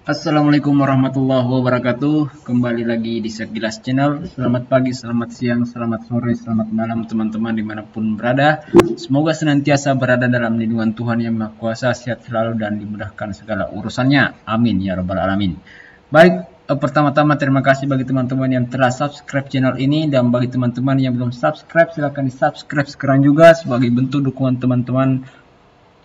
Assalamualaikum warahmatullahi wabarakatuh. Kembali lagi di Sekilas Channel. Selamat pagi, selamat siang, selamat sore, selamat malam teman-teman dimanapun berada. Semoga senantiasa berada dalam lindungan Tuhan Yang Maha Kuasa, sehat selalu dan dimudahkan segala urusannya. Amin ya rabbal alamin. Baik, pertama-tama terima kasih bagi teman-teman yang telah subscribe channel ini, dan bagi teman-teman yang belum subscribe silahkan di subscribe sekarang juga sebagai bentuk dukungan teman-teman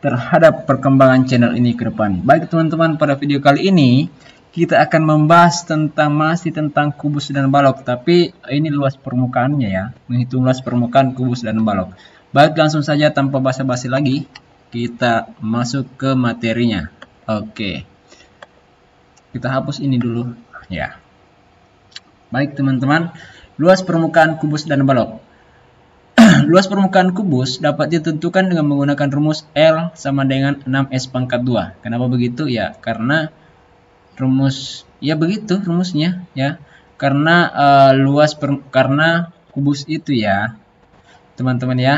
terhadap perkembangan channel ini ke depan. Baik teman-teman, pada video kali ini kita akan membahas masih tentang kubus dan balok, tapi ini luas permukaannya ya, menghitung luas permukaan kubus dan balok. Baik, langsung saja tanpa basa-basi lagi kita masuk ke materinya. Oke, kita hapus ini dulu ya. Baik teman-teman, luas permukaan kubus dan balok. Luas permukaan kubus dapat ditentukan dengan menggunakan rumus L sama dengan 6S pangkat 2. Kenapa begitu? Ya, karena begitu rumusnya ya. Karena karena kubus itu ya, teman-teman ya,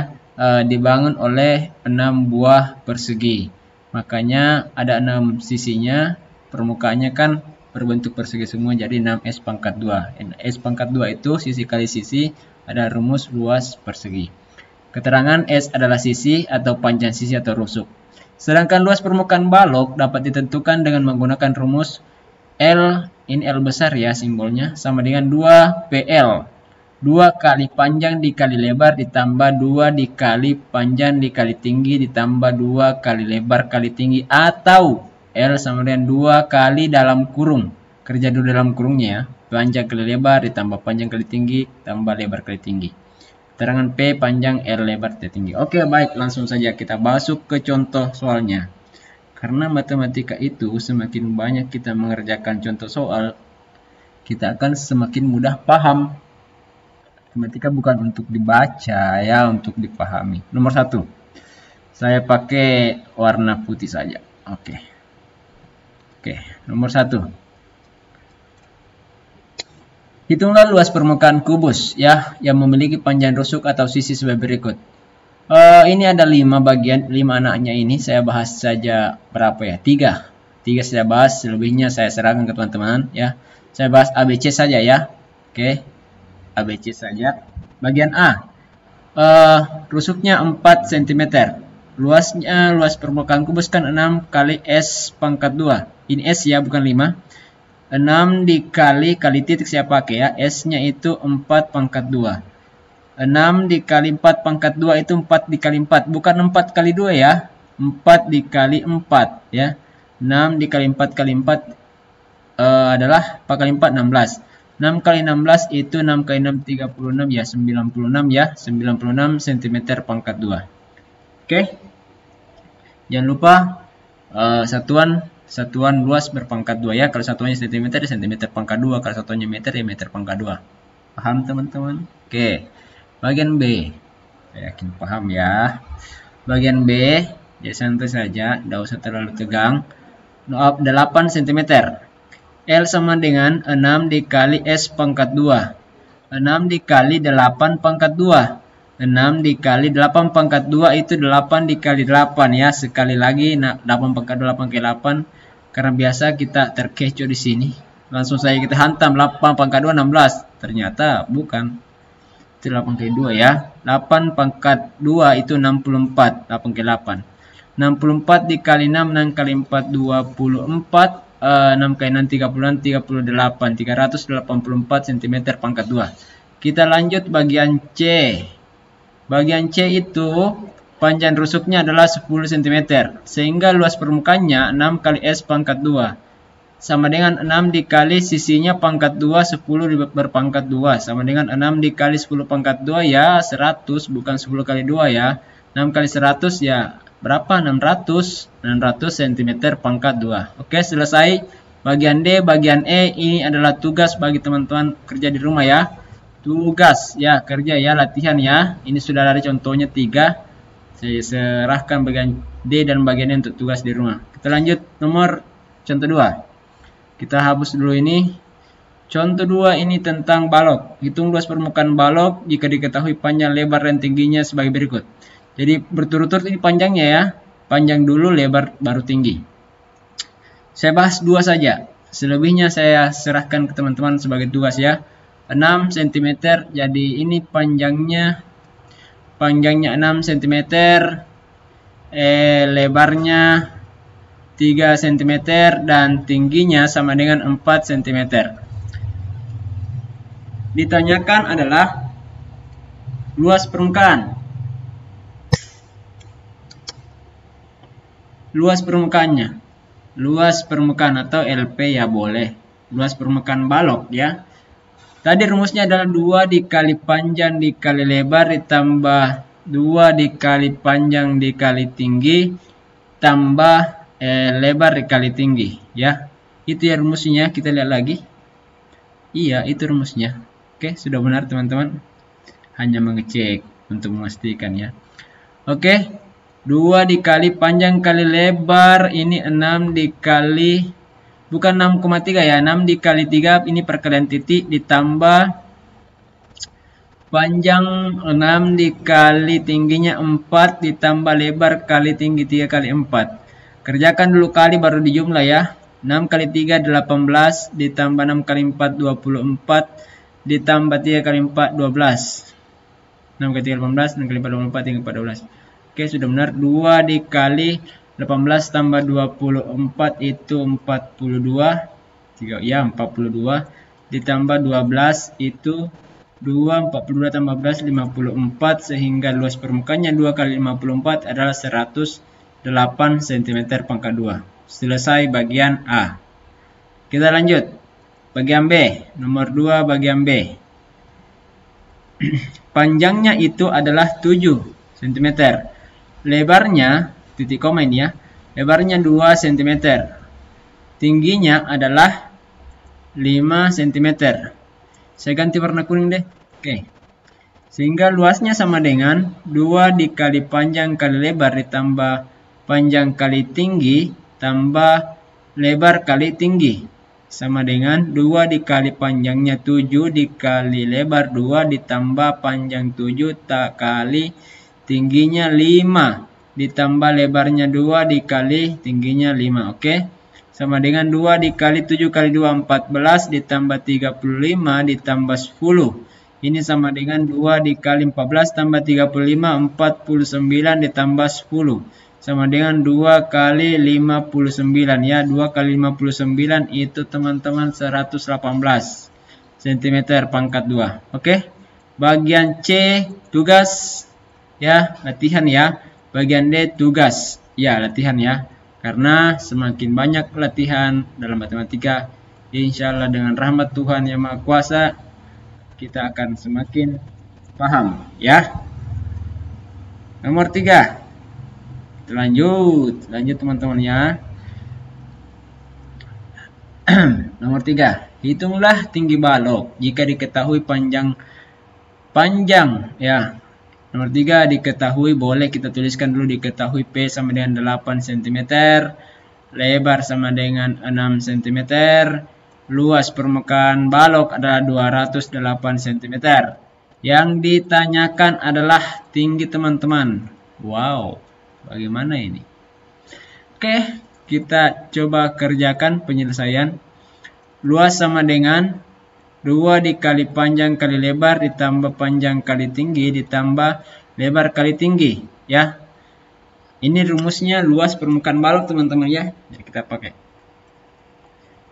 dibangun oleh 6 buah persegi. Makanya ada 6 sisinya, permukaannya kan berbentuk persegi semua, jadi 6S pangkat 2. S pangkat 2 itu sisi kali sisi, ada rumus luas persegi. Keterangan S adalah sisi atau panjang sisi atau rusuk. Sedangkan luas permukaan balok dapat ditentukan dengan menggunakan rumus L, ini L besar ya simbolnya, sama dengan 2PL. 2 kali panjang dikali lebar ditambah 2 dikali panjang dikali tinggi ditambah 2 kali lebar kali tinggi, atau L sama dengan 2 kali dalam kurung. Kerja dulu dalam kurungnya ya. Panjang kali lebar ditambah panjang kali tinggi tambah lebar kali tinggi. Keterangan P panjang, L lebar, T tinggi. Oke, baik, langsung saja kita masuk ke contoh soalnya. Karena matematika itu semakin banyak kita mengerjakan contoh soal, kita akan semakin mudah paham. Matematika bukan untuk dibaca ya, untuk dipahami. Nomor 1, saya pakai warna putih saja. Oke, nomor 1. Hitunglah luas permukaan kubus ya yang memiliki panjang rusuk atau sisi sebagai berikut. Ini ada 5 bagian, 5 anaknya ini saya bahas saja berapa ya? 3 saya bahas, selebihnya saya serahkan ke teman-teman ya. Saya bahas ABC saja ya. Oke, ABC saja. Bagian A, rusuknya 4 cm. Luas permukaan kubus kan 6 kali S pangkat 2. Ini S ya, bukan 5. 6 dikali titik saya pakai ya, S-nya itu 4 pangkat 2. 6 dikali 4 pangkat 2 itu 4 dikali 4, bukan 4 kali 2 ya, 4 dikali 4 ya. 6 dikali 4 kali 4 adalah 4 kali 4, 16. 6 kali 16 itu 6 kali 6, 36 ya, 96 ya, 96 cm pangkat 2. Oke, jangan lupa satuan luas berpangkat 2 ya. Kalau satuannya cm, cm pangkat 2. Kalau satuannya meter, ya meter pangkat 2. Paham teman-teman? Oke. Bagian B. Saya yakin paham ya. Bagian B, ya santai saja, tidak usah terlalu tegang. 8 cm. L sama dengan 6 dikali S pangkat 2. 6 dikali 8 pangkat 2. 6 dikali 8 pangkat 2 itu 8 dikali 8 ya. Sekali lagi 8 pangkat 2, 8 kali 8. Karena biasa kita terkecoh di sini. Langsung saja kita hantam 8 pangkat 2, 16. Ternyata bukan. Itu 8 kali 2 ya. 8 pangkat 2 itu 64. 8 kali 8. 64 dikali 6, 6 kali 4, 24. 6 kali 6, 36, 38. 384 cm pangkat 2. Kita lanjut bagian C. Bagian C itu panjang rusuknya adalah 10 cm. Sehingga luas permukaannya 6 kali S pangkat 2. Sama dengan 6 dikali sisinya pangkat 2, 10 berpangkat 2. Sama dengan 6 dikali 10 pangkat 2 ya 100, bukan 10 kali 2 ya. 6 kali 100 ya berapa? 600 cm pangkat 2. Oke, selesai. Bagian D, bagian E ini adalah tugas bagi teman-teman kerja di rumah ya. Tugas ya, kerja ya, latihan ya. Ini sudah ada contohnya 3. Saya serahkan bagian D dan bagian E untuk tugas di rumah. Kita lanjut nomor contoh 2. Kita hapus dulu ini. Contoh 2 ini tentang balok. Hitung luas permukaan balok jika diketahui panjang, lebar, dan tingginya sebagai berikut. Jadi berturut-turut ini panjangnya ya. Panjang dulu, lebar, baru tinggi. Saya bahas 2 saja. Selebihnya saya serahkan ke teman-teman sebagai tugas ya. 6 cm, jadi ini panjangnya 6 cm, lebarnya 3 cm, dan tingginya sama dengan 4 cm. Ditanyakan adalah luas permukaan. Luas permukaannya. Luas permukaan atau LP ya boleh. Luas permukaan balok ya. Tadi rumusnya adalah 2 dikali panjang dikali lebar ditambah 2 dikali panjang dikali tinggi tambah lebar dikali tinggi ya. Itu ya rumusnya. Kita lihat lagi. Iya, itu rumusnya. Oke, sudah benar teman-teman. Hanya mengecek untuk memastikan ya. Oke. 2 dikali panjang kali lebar, ini 6 dikali, bukan 6,3 ya, 6 dikali 3, ini perkalian titik, ditambah panjang 6 dikali tingginya 4, ditambah lebar kali tinggi 3 kali 4. Kerjakan dulu kali baru dijumlah ya. 6 kali 3 18, ditambah 6 kali 4 24, ditambah 3 kali 4 12. 6 kali 3 18, 6 kali 4 24, 3 kali 4 12. Oke, sudah benar. 2 dikali 18 tambah 24 itu 42. Ya, 42. Ditambah 12 itu 2, 42 tambah 11, 54. Sehingga luas permukaannya 2 kali 54 adalah 108 cm pangkat 2. Selesai bagian A. Kita lanjut. Bagian B. Nomor 2 bagian B. Panjangnya itu adalah 7 cm. Lebarnya, titik koma ini ya, lebarnya 2 cm. Tingginya adalah 5 cm. Saya ganti warna kuning deh. Oke. Sehingga luasnya sama dengan 2 dikali panjang kali lebar ditambah panjang kali tinggi tambah lebar kali tinggi. Sama dengan 2 dikali panjangnya 7 dikali lebar 2 ditambah panjang 7 kali tingginya 5 ditambah lebarnya 2 dikali tingginya 5. Oke. Sama dengan 2 dikali 7 kali 2 14 ditambah 35 ditambah 10. Ini sama dengan 2 dikali 14 tambah 35 49 ditambah 10. Sama dengan 2 kali 59 ya. 2 kali 59 itu teman-teman 118 cm pangkat 2. Oke. Bagian C tugas. Ya, latihan ya. Bagian D tugas. Ya, latihan ya. Karena semakin banyak latihan dalam matematika, insya Allah dengan rahmat Tuhan Yang Maha Kuasa, kita akan semakin paham ya. Nomor 3. Lanjut teman-teman ya. Nomor 3. Hitunglah tinggi balok jika diketahui panjang ya. Nomor 3 diketahui, boleh kita tuliskan dulu, diketahui P sama dengan 8 cm, lebar sama dengan 6 cm, luas permukaan balok adalah 208 cm. Yang ditanyakan adalah tinggi teman-teman. Wow, bagaimana ini? Oke, kita coba kerjakan penyelesaian. Luas sama dengan 2 dikali panjang kali lebar ditambah panjang kali tinggi ditambah lebar kali tinggi ya. Ini rumusnya luas permukaan balok teman-teman ya. Jadi kita pakai.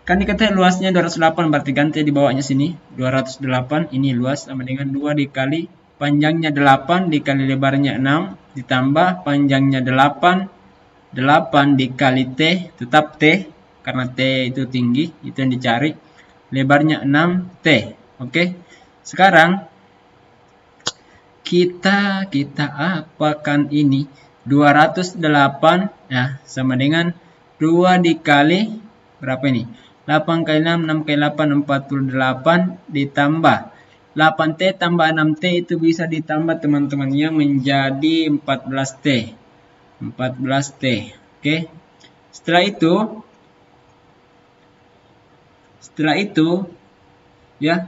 Kan dikatakan luasnya 208, berarti ganti di bawahnya sini 208. Ini luas sama dengan 2 dikali panjangnya 8 dikali lebarnya 6 ditambah panjangnya 8 dikali T, tetap T karena T itu tinggi, itu yang dicari. Lebarnya 6T. Oke. Sekarang kita apakan ini? 208 ya, sama dengan 2 dikali berapa ini? 8 kali 6, 6 kali 8 48 ditambah 8T tambah 6T itu bisa ditambah teman-temannya menjadi 14T. 14T. Oke. Setelah itu ya,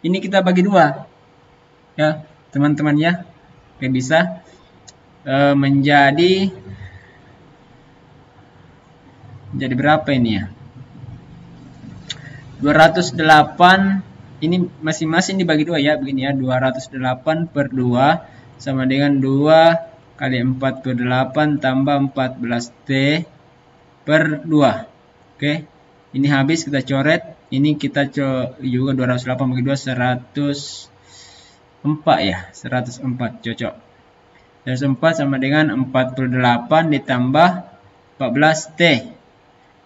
ini kita bagi 2 ya teman-teman ya. Oke, bisa menjadi Jadi berapa ini ya? 208 ini masing-masing dibagi 2 ya, begini ya. 208 per 2 sama dengan 2 kali 48 tambah 14T per 2. Oke. Ini habis kita coret. Ini kita juga 208 bagi 2 104 ya. 104 cocok. 104 sama dengan 48 ditambah 14T.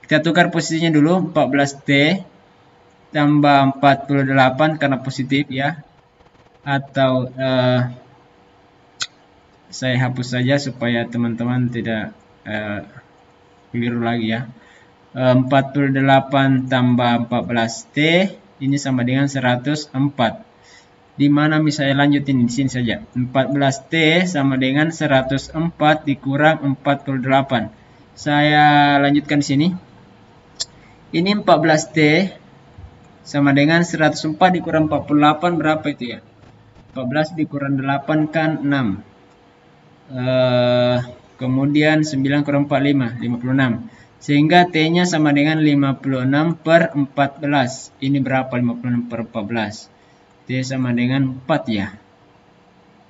Kita tukar posisinya dulu. 14T tambah 48 karena positif ya. Atau saya hapus saja supaya teman-teman tidak keliru lagi ya. 48 tambah 14T ini sama dengan 104. Di mana misalnya lanjutin di sini saja. 14T sama dengan 104 dikurang 48. Saya lanjutkan di sini. Ini 14T sama dengan 104 dikurang 48 berapa itu ya? 14 dikurang 8 kan 6. Kemudian 9 kurang 45, 56. Sehingga T-nya sama dengan 56 per 14. Ini berapa 56 per 14? T sama dengan 4 ya.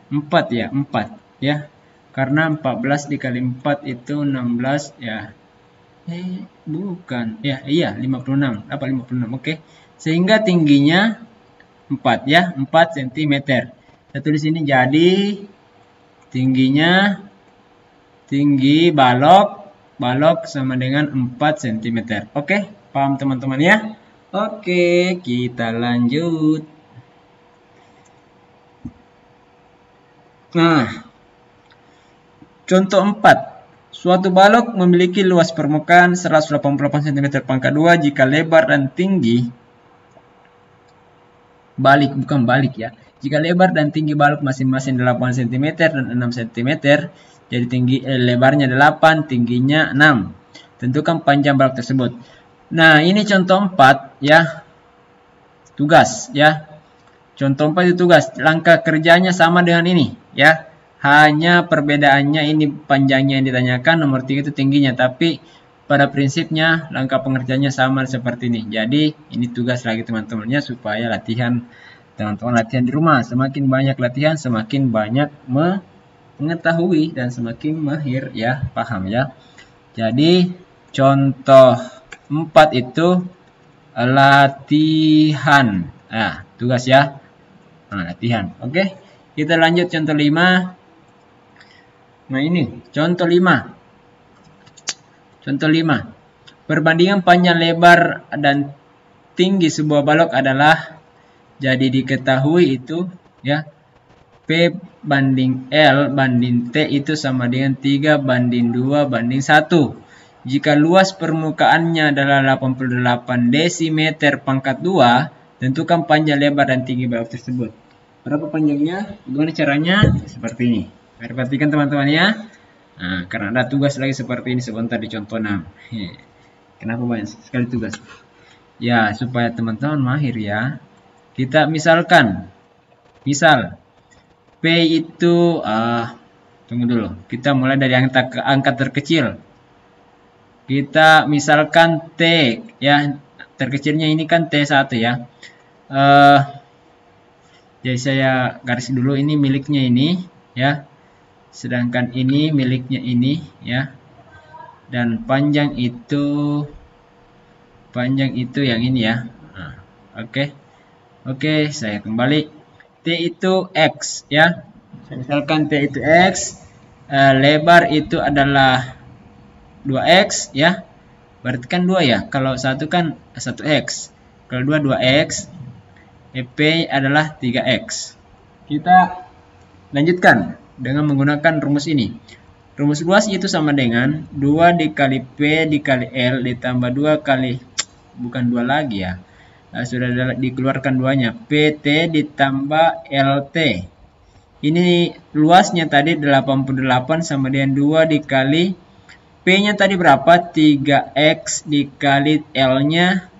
4 ya, 4 ya. Karena 14 dikali 4 itu 16 ya. Bukan. Ya, iya 56. Apa 56? Oke. Sehingga tingginya 4 ya, 4 cm. Saya tulis ini jadi tingginya balok sama dengan 4 cm. Oke, paham teman-teman ya? Oke, kita lanjut. Nah, contoh 4. Suatu balok memiliki luas permukaan 188 cm pangkat 2 jika lebar dan tinggi jika lebar dan tinggi balok masing-masing 8 cm dan 6 cm, jadi lebarnya 8, tingginya 6. Tentukan panjang balok tersebut. Nah, ini contoh 4 ya. Tugas ya. Contoh 4 itu tugas. Langkah kerjanya sama dengan ini ya. Hanya perbedaannya ini panjangnya yang ditanyakan, nomor 3 itu tingginya. Tapi pada prinsipnya langkah pengerjaannya sama seperti ini. Jadi ini tugas lagi teman-temannya supaya teman-teman latihan di rumah. Semakin banyak latihan, semakin banyak mengetahui dan semakin mahir ya, paham ya. Jadi contoh 4 itu latihan. Nah, tugas ya. Nah, latihan. Oke. Kita lanjut contoh 5. Nah, ini contoh 5. Contoh 5. Perbandingan panjang lebar dan tinggi sebuah balok adalah, jadi diketahui itu ya, P banding L banding T itu sama dengan 3 banding 2 banding 1. Jika luas permukaannya adalah 88 desimeter pangkat 2, tentukan panjang lebar dan tinggi balok tersebut. Berapa panjangnya? Gimana caranya? Seperti ini. Perhatikan teman-teman ya. Nah, karena ada tugas lagi seperti ini sebentar di contoh 6. Kenapa banyak sekali tugas? Ya, supaya teman-teman mahir ya. Kita misalkan, misal P itu, tunggu dulu. Kita mulai dari angka terkecil. Kita misalkan T ya, terkecilnya ini kan T1 ya. Jadi saya garis dulu, ini miliknya ini ya. Sedangkan ini miliknya ini ya. Dan panjang itu yang ini ya. Nah, Oke, saya kembali. T itu X ya. Misalkan T itu X, lebar itu adalah 2X ya. Berarti kan 2 ya. Kalau 1 kan 1X. Kalau 2 2X. P adalah 3X. Kita lanjutkan dengan menggunakan rumus ini. Rumus luas itu sama dengan 2 dikali P dikali L ditambah 2 kali, bukan 2 lagi ya. Sudah dikeluarkan 2-nya. PT ditambah LT. Ini luasnya tadi 88 sama dengan 2 dikali P-nya tadi berapa? 3X dikali L-nya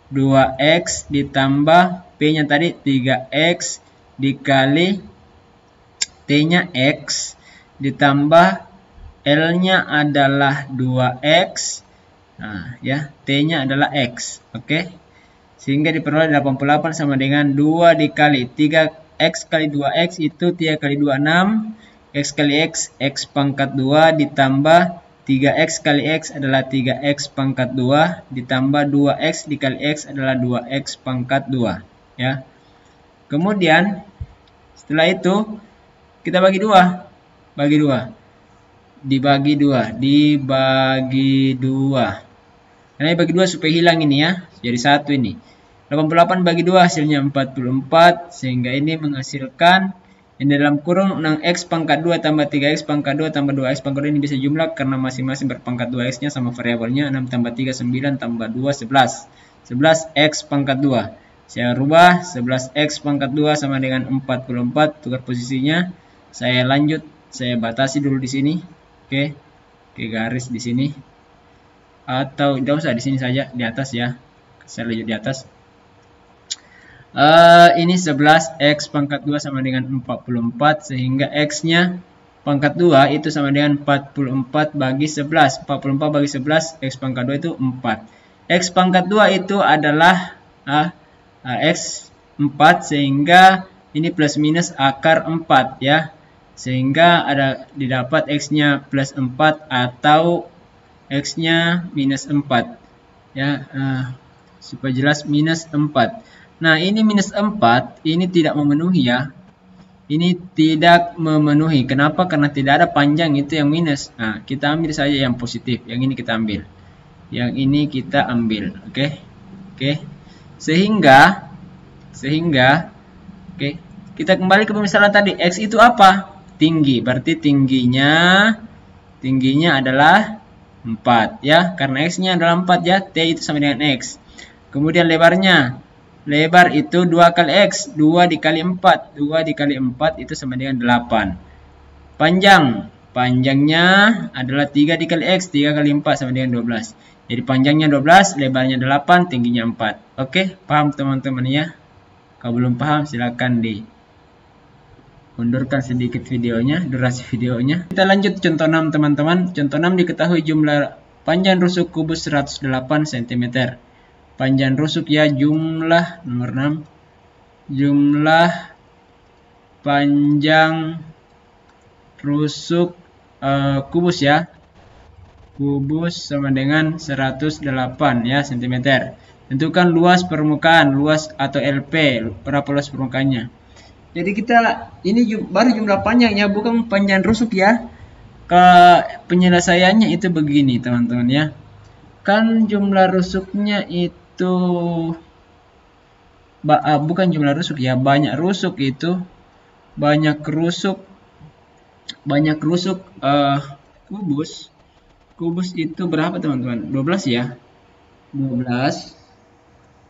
2X ditambah P-nya tadi 3X dikali T-nya X ditambah L-nya adalah 2X Nah, ya, T-nya adalah X. Oke. Sehingga diperoleh 88 sama dengan 2 dikali 3X kali 2X itu 3 kali 2, 6. X kali X, X pangkat 2 ditambah 3X kali X adalah 3X pangkat 2 ditambah 2X dikali X adalah 2X pangkat 2. Ya. Kemudian setelah itu kita bagi 2. Bagi 2. Dibagi 2. Dibagi 2. Karena dibagi 2 supaya hilang ini ya. Jadi 1 ini. 88 bagi 2 hasilnya 44. Sehingga ini menghasilkan ini dalam kurung 6x pangkat 2 tambah 3x pangkat 2 tambah 2x pangkat 2 ini bisa jumlah karena masing-masing berpangkat 2x-nya sama variabelnya. 6 tambah 3, 9 tambah 2, 11. 11x pangkat 2. Saya rubah 11x pangkat 2 sama dengan 44. Tukar posisinya. Saya lanjut. Saya batasi dulu di sini. Oke. Oke, garis di sini. Atau tidak usah di sini saja. Di atas ya. Saya lanjut di atas. Ini 11x pangkat 2 sama dengan 44 sehingga x-nya pangkat 2 itu sama dengan 44 bagi 11. 44 bagi 11 x pangkat 2 itu 4. X pangkat 2 itu adalah x 4 sehingga ini plus minus akar 4 ya. Sehingga ada didapat x-nya plus 4 atau x-nya minus 4 ya. Supaya jelas minus 4. Nah, ini minus 4, ini tidak memenuhi ya. Ini tidak memenuhi. Kenapa? Karena tidak ada panjang itu yang minus. Nah, kita ambil saja yang positif. Yang ini kita ambil. Yang ini kita ambil. Oke. Oke. Sehingga oke, kita kembali ke pemisalan tadi. X itu apa? Tinggi. Berarti tingginya adalah 4 ya. Karena X-nya adalah 4 ya. T itu sama dengan X. Kemudian lebarnya. Lebar itu 2 kali X, 2 dikali 4. 2 dikali 4 itu sama dengan 8. Panjangnya adalah 3 dikali X, 3 kali 4 sama dengan 12. Jadi panjangnya 12, lebarnya 8, tingginya 4. Oke, paham teman-teman ya? Kalau belum paham silakan undurkan sedikit videonya, durasi videonya. Kita lanjut contoh 6 teman-teman. Contoh 6 diketahui jumlah panjang rusuk kubus 108 cm. Panjang rusuk ya, jumlah nomor 6. Jumlah panjang rusuk kubus ya. Kubus sama dengan 108 ya cm. Tentukan luas permukaan, luas atau LP, berapa luas permukaannya. Jadi kita ini baru jumlah panjangnya, bukan panjang rusuk ya. Penyelesaiannya itu begini teman-teman ya. Kan jumlah rusuknya itu bukan jumlah rusuk ya, banyak rusuk itu kubus itu berapa teman-teman? 12 ya. 12.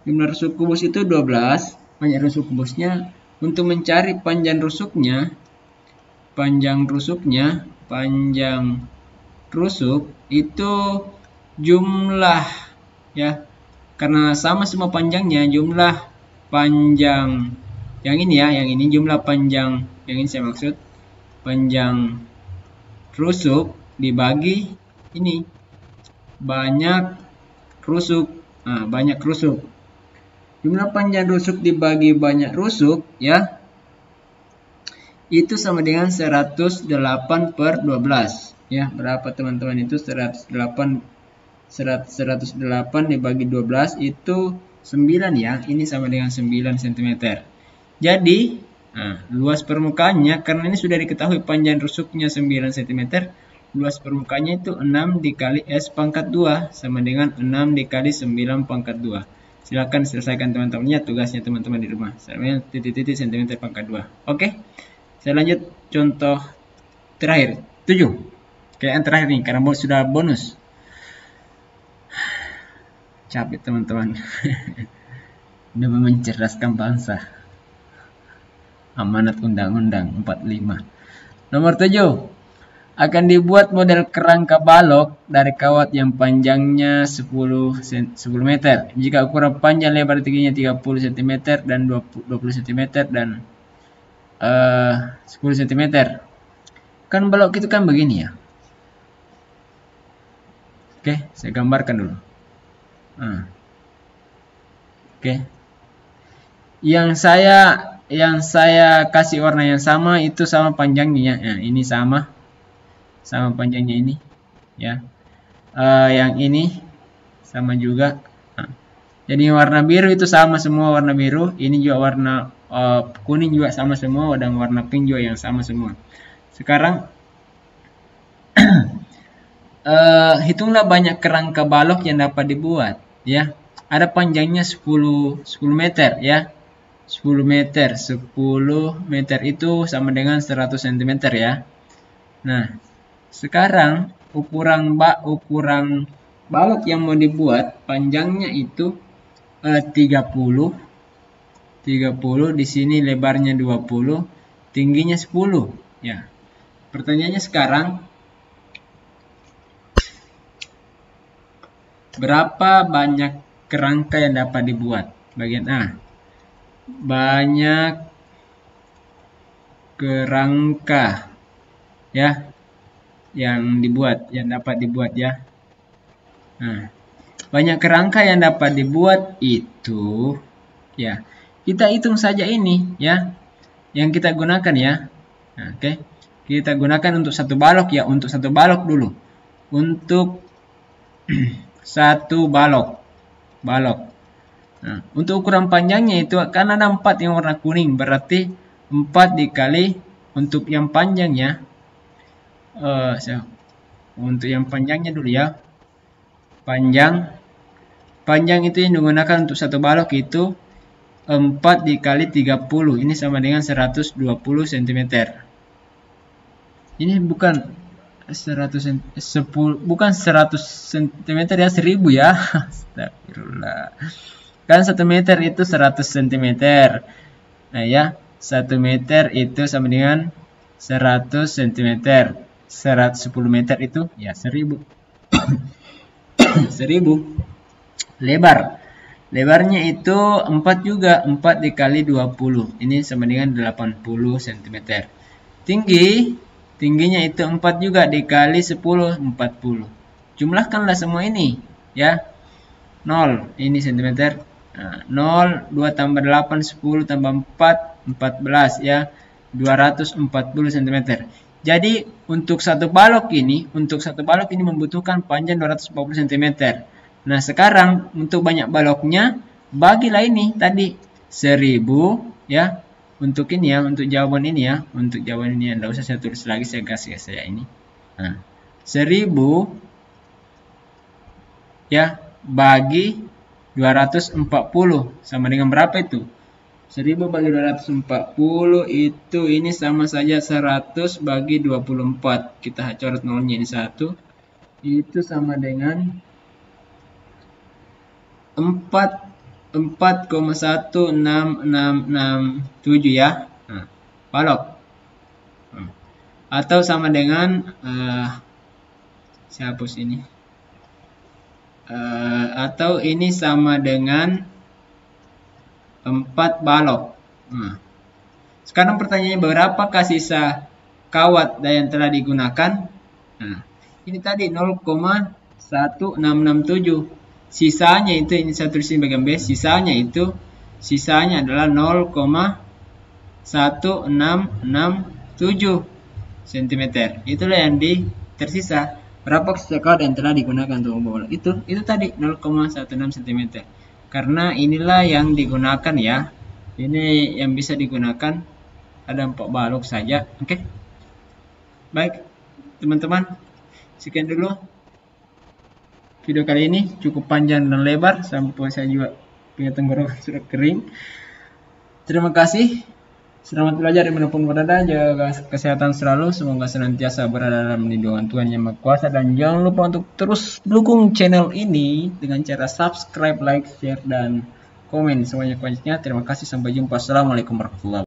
Jumlah rusuk kubus itu 12. Banyak rusuk kubusnya. Untuk mencari panjang rusuk itu jumlah ya. Karena sama semua panjangnya, jumlah panjang yang ini ya, yang ini jumlah panjang, yang ini saya maksud panjang rusuk dibagi ini banyak rusuk. Nah, banyak rusuk. Jumlah panjang rusuk dibagi banyak rusuk ya. Itu sama dengan 108 per 12 ya. Berapa teman-teman itu? 108 dibagi 12 itu 9 ya. Ini sama dengan 9 cm. Jadi luas permukaannya, karena ini sudah diketahui panjang rusuknya 9 cm, luas permukaannya itu 6 dikali S pangkat 2 sama dengan 6 dikali 9 pangkat 2. Silakan selesaikan teman-temannya, tugasnya teman-teman di rumah. Sama titik-titik cm pangkat 2. Oke. Saya lanjut contoh terakhir 7. Kayak yang terakhir nih karena sudah bonus. Capek teman-teman. Demi mencerdaskan bangsa. Amanat Undang-Undang 45. Nomor 7. Akan dibuat model kerangka balok dari kawat yang panjangnya 10 meter. Jika ukuran panjang lebar tingginya 30 cm dan 20 cm dan 10 cm. Kan balok itu kan begini ya. Oke, saya gambarkan dulu. Oke. Yang saya kasih warna yang sama itu sama panjangnya. Nah, ini sama panjangnya ini, ya. Yang ini sama juga. Nah, jadi warna biru itu sama semua warna biru. Ini juga warna kuning juga sama semua, dan warna pink juga yang sama semua. Sekarang hitunglah banyak kerangka balok yang dapat dibuat, ya. Ada panjangnya 10 meter, ya. 10 meter itu sama dengan 100 cm, ya. Nah, sekarang ukuran balok yang mau dibuat panjangnya itu 30, di sini lebarnya 20, tingginya 10, ya. Pertanyaannya sekarang, berapa banyak kerangka yang dapat dibuat? Bagian A. Banyak kerangka, ya, yang dapat dibuat, ya. Nah, banyak kerangka yang dapat dibuat itu, ya, kita hitung saja ini, ya, yang kita gunakan, ya. Nah, oke. Kita gunakan untuk satu balok, ya, untuk satu balok dulu. Untuk satu balok. Nah, untuk ukuran panjangnya itu kan ada 4 yang warna kuning, berarti 4 dikali untuk yang panjangnya. Untuk yang panjangnya dulu, ya. Panjang itu yang digunakan untuk satu balok itu 4 dikali 30. Ini sama dengan 120 cm. Ini bukan 100 cm, ya, 1000, ya. Astagfirullah. Kan 1 meter itu 100 cm. Nah, ya, 1 meter itu sama dengan 100 cm. 110 meter itu, ya, 1000. 1000. Lebarnya itu 4 juga. 4 dikali 20. Ini sama dengan 80 cm. Tingginya itu 4 juga dikali 10, 40. Jumlahkanlah semua ini, ya. 0, ini cm. Nah, 0, 2 tambah 8, 10 tambah 4, 14, ya. 240 cm. Jadi untuk satu balok ini membutuhkan panjang 240 cm. Nah, sekarang untuk banyak baloknya, bagilah ini tadi 1000, ya. Untuk ini, ya, untuk jawaban ini, ya. Untuk jawaban ini enggak usah saya tulis lagi, saya kasih saya ini. Nah, 1000, ya, bagi 240 sama dengan berapa itu? 1000 bagi 240 itu ini sama saja 100 bagi 24. Kita coret nolnya ini 1. Itu sama dengan 4,1667, ya. Nah, balok. Atau sama dengan saya hapus ini. Atau ini sama dengan 4 balok. Nah, sekarang pertanyaannya, berapakah sisa kawat yang telah digunakan? Nah, ini tadi 0,1667. Sisanya itu, ini saya tulis di bagian B, sisanya adalah 0,1667 cm. Itulah yang tersisa. Berapa sisa kawat yang telah digunakan untuk membawa itu tadi 0,16 cm. Karena inilah yang digunakan, ya. Ini yang bisa digunakan, ada 4 balok saja. Oke. Baik, teman-teman. Sekian dulu video kali ini, cukup panjang dan lebar sampai saya juga punya tenggorokan sudah kering. Terima kasih. Selamat belajar dimanapun berada. Jaga kesehatan selalu. Semoga senantiasa berada dalam lindungan Tuhan Yang Maha Kuasa. Dan jangan lupa untuk terus dukung channel ini dengan cara subscribe, like, share, dan komen sebanyak-banyaknya. Terima kasih. Sampai jumpa. Assalamualaikum warahmatullahi wabarakatuh.